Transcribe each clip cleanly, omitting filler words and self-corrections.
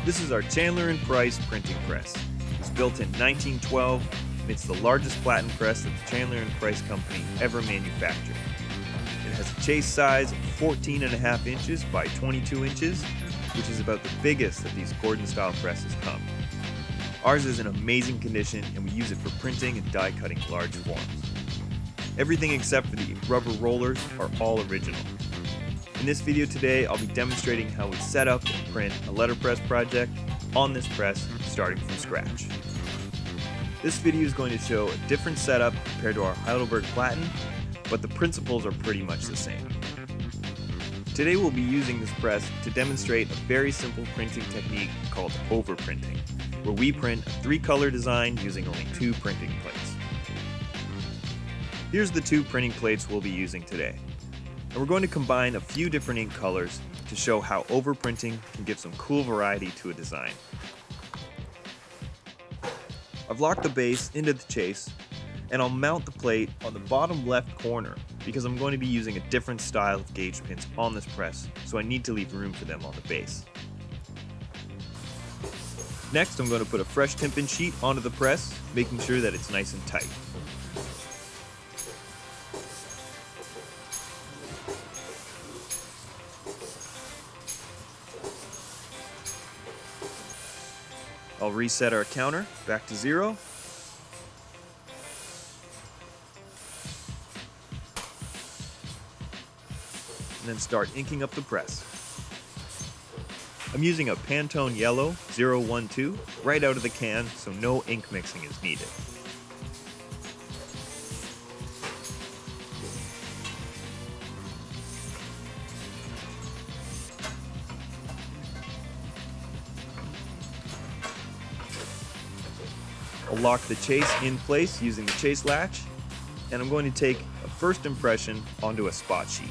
This is our Chandler Price printing press. It was built in 1912, and it's the largest platen press that the Chandler Price company ever manufactured. It has a chase size of 14.5 inches by 22 inches, which is about the biggest that these Gordon-style presses come. Ours is in amazing condition, and we use it for printing and die cutting large forms. Everything except for the rubber rollers are all original. In this video today, I'll be demonstrating how we set up and print a letterpress project on this press starting from scratch. This video is going to show a different setup compared to our Heidelberg Platen, but the principles are pretty much the same. Today we'll be using this press to demonstrate a very simple printing technique called overprinting, where we print a 3-color design using only 2 printing plates. Here's the 2 printing plates we'll be using today. And we're going to combine a few different ink colors to show how overprinting can give some cool variety to a design. I've locked the base into the chase, and I'll mount the plate on the bottom left corner because I'm going to be using a different style of gauge pins on this press, so I need to leave room for them on the base. Next, I'm going to put a fresh Timpin sheet onto the press, making sure that it's nice and tight. I'll reset our counter back to 0. And then start inking up the press. I'm using a Pantone Yellow 012 right out of the can, so no ink mixing is needed. I'll lock the chase in place using the chase latch, and I'm going to take a first impression onto a spot sheet.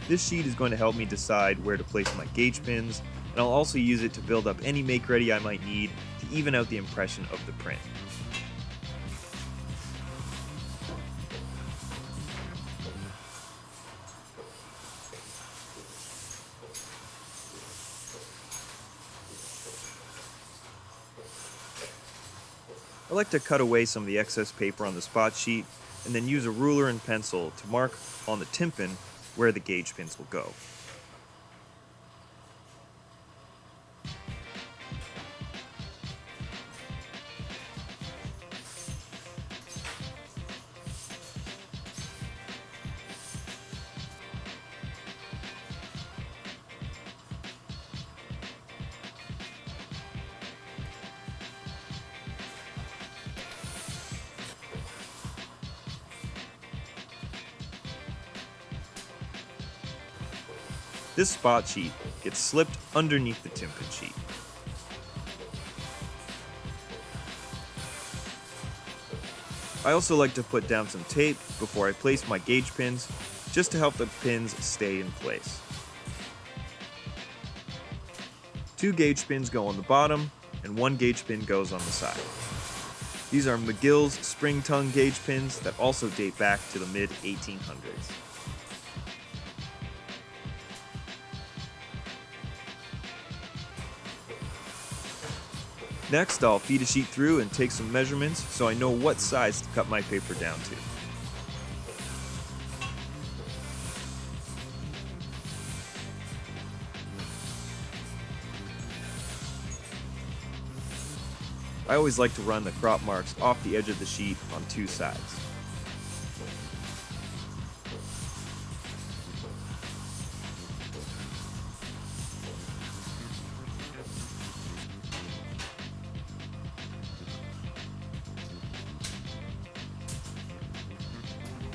This sheet is going to help me decide where to place my gauge pins, and I'll also use it to build up any make-ready I might need to even out the impression of the print. I like to cut away some of the excess paper on the spot sheet and then use a ruler and pencil to mark on the Timpin where the gauge pins will go. This spot sheet gets slipped underneath the Timpin sheet. I also like to put down some tape before I place my gauge pins, just to help the pins stay in place. 2 gauge pins go on the bottom, and 1 gauge pin goes on the side. These are McGill's spring tongue gauge pins that also date back to the mid-1800s. Next, I'll feed a sheet through and take some measurements so I know what size to cut my paper down to. I always like to run the crop marks off the edge of the sheet on 2 sides.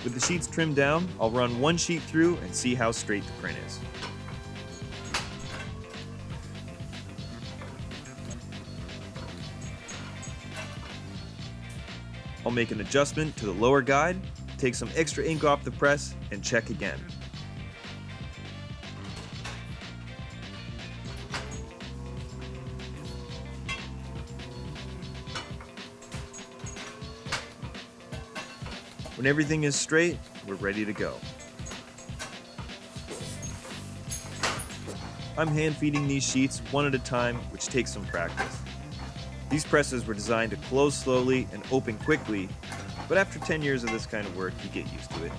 With the sheets trimmed down, I'll run 1 sheet through and see how straight the print is. I'll make an adjustment to the lower guide, take some extra ink off the press, and check again. When everything is straight, we're ready to go. I'm hand feeding these sheets one at a time, which takes some practice. These presses were designed to close slowly and open quickly, but after 10 years of this kind of work, you get used to it.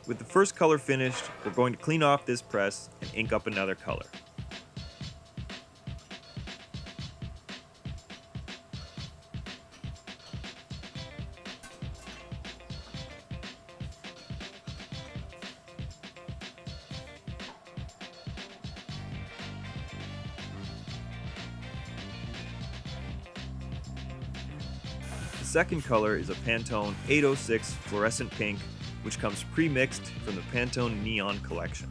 With the first color finished, we're going to clean off this press and ink up another color. The second color is a Pantone 806 Fluorescent Pink, which comes pre-mixed from the Pantone Neon collection.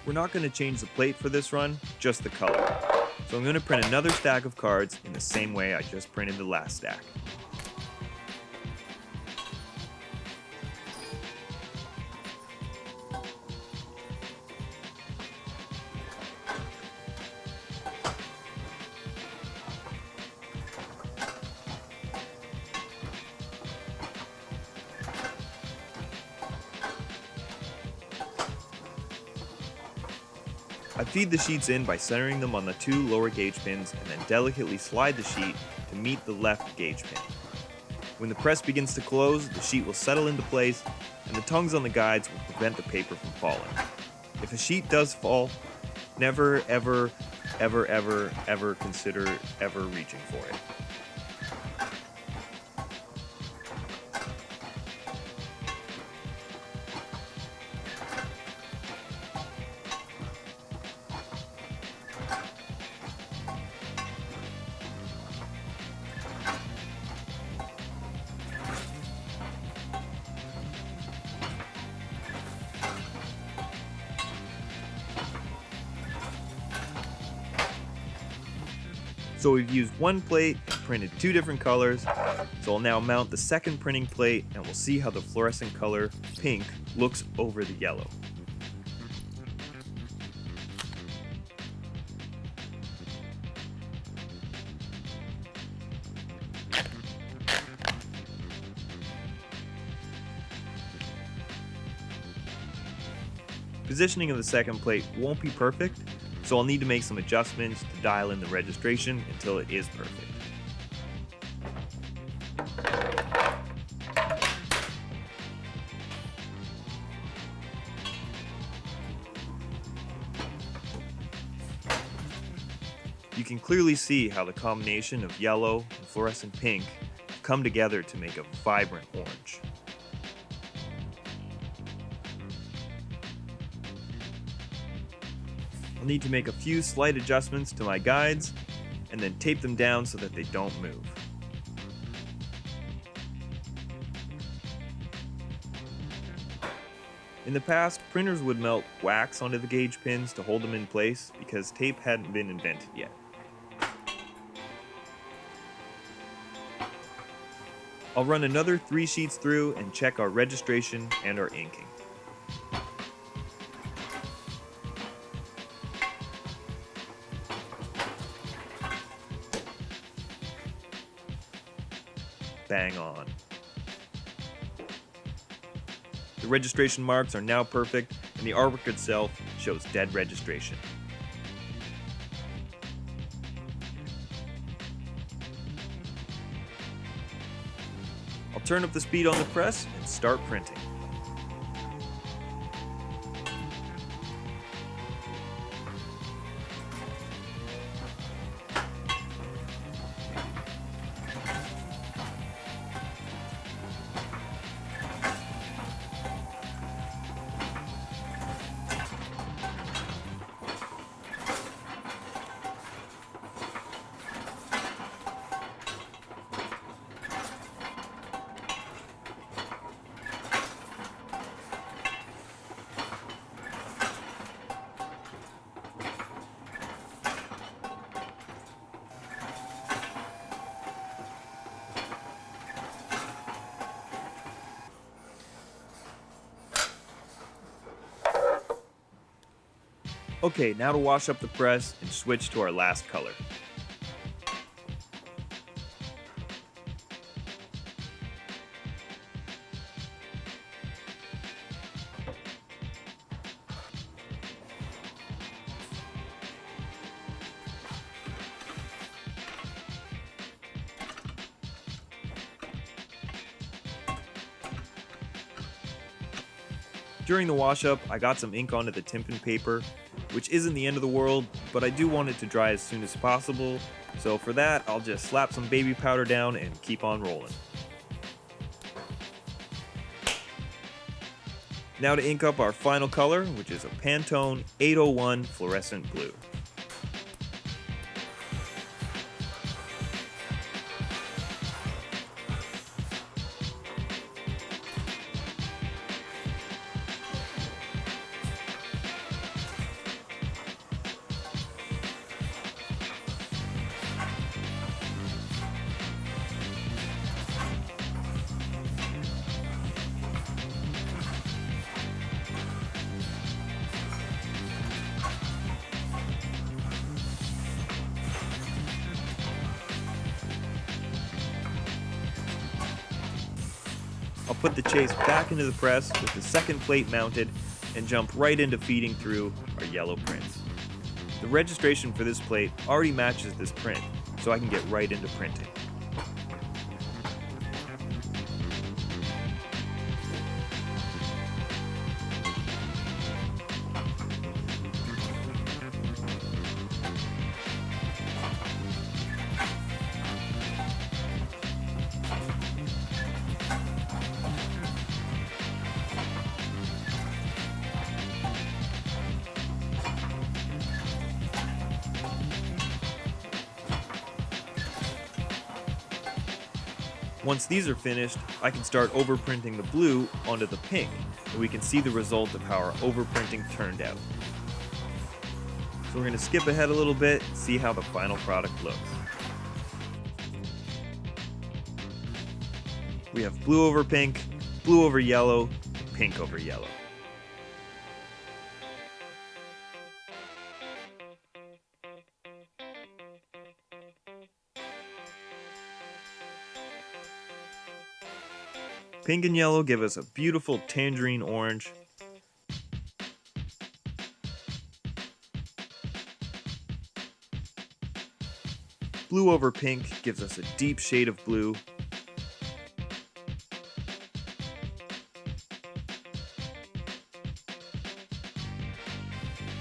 We're not going to change the plate for this run, just the color. So I'm going to print another stack of cards in the same way I just printed the last stack. I feed the sheets in by centering them on the two lower gauge pins and then delicately slide the sheet to meet the left gauge pin. When the press begins to close, the sheet will settle into place and the tongues on the guides will prevent the paper from falling. If a sheet does fall, never ever consider ever reaching for it. So we've used one plate and printed two different colors, so I'll now mount the second printing plate and we'll see how the fluorescent color, pink, looks over the yellow. Positioning of the second plate won't be perfect, so I'll need to make some adjustments to dial in the registration until it is perfect. You can clearly see how the combination of yellow and fluorescent pink have come together to make a vibrant orange. I'll need to make a few slight adjustments to my guides and then tape them down so that they don't move. In the past, printers would melt wax onto the gauge pins to hold them in place because tape hadn't been invented yet. I'll run another 3 sheets through and check our registration and our inking. Bang on. The registration marks are now perfect, and the artwork itself shows dead registration. I'll turn up the speed on the press and start printing. Okay, now to wash up the press and switch to our last color. During the wash-up, I got some ink onto the Timpan paper, which isn't the end of the world, but I do want it to dry as soon as possible, so for that, I'll just slap some baby powder down and keep on rolling. Now to ink up our final color, which is a Pantone 801 Fluorescent Blue. I'll put the chase back into the press with the second plate mounted and jump right into feeding through our yellow prints. The registration for this plate already matches this print, so I can get right into printing. Once these are finished, I can start overprinting the blue onto the pink, and we can see the result of how our overprinting turned out. So we're going to skip ahead a little bit and see how the final product looks. We have blue over pink, blue over yellow, pink over yellow. Pink and yellow give us a beautiful tangerine orange. Blue over pink gives us a deep shade of blue.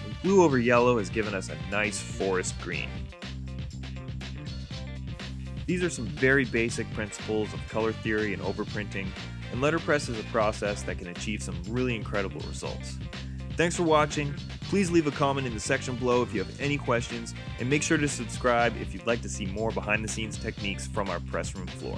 And blue over yellow has given us a nice forest green. These are some very basic principles of color theory and overprinting, and letterpress is a process that can achieve some really incredible results. Thanks for watching. Please leave a comment in the section below if you have any questions, and make sure to subscribe if you'd like to see more behind the scenes techniques from our press room floor.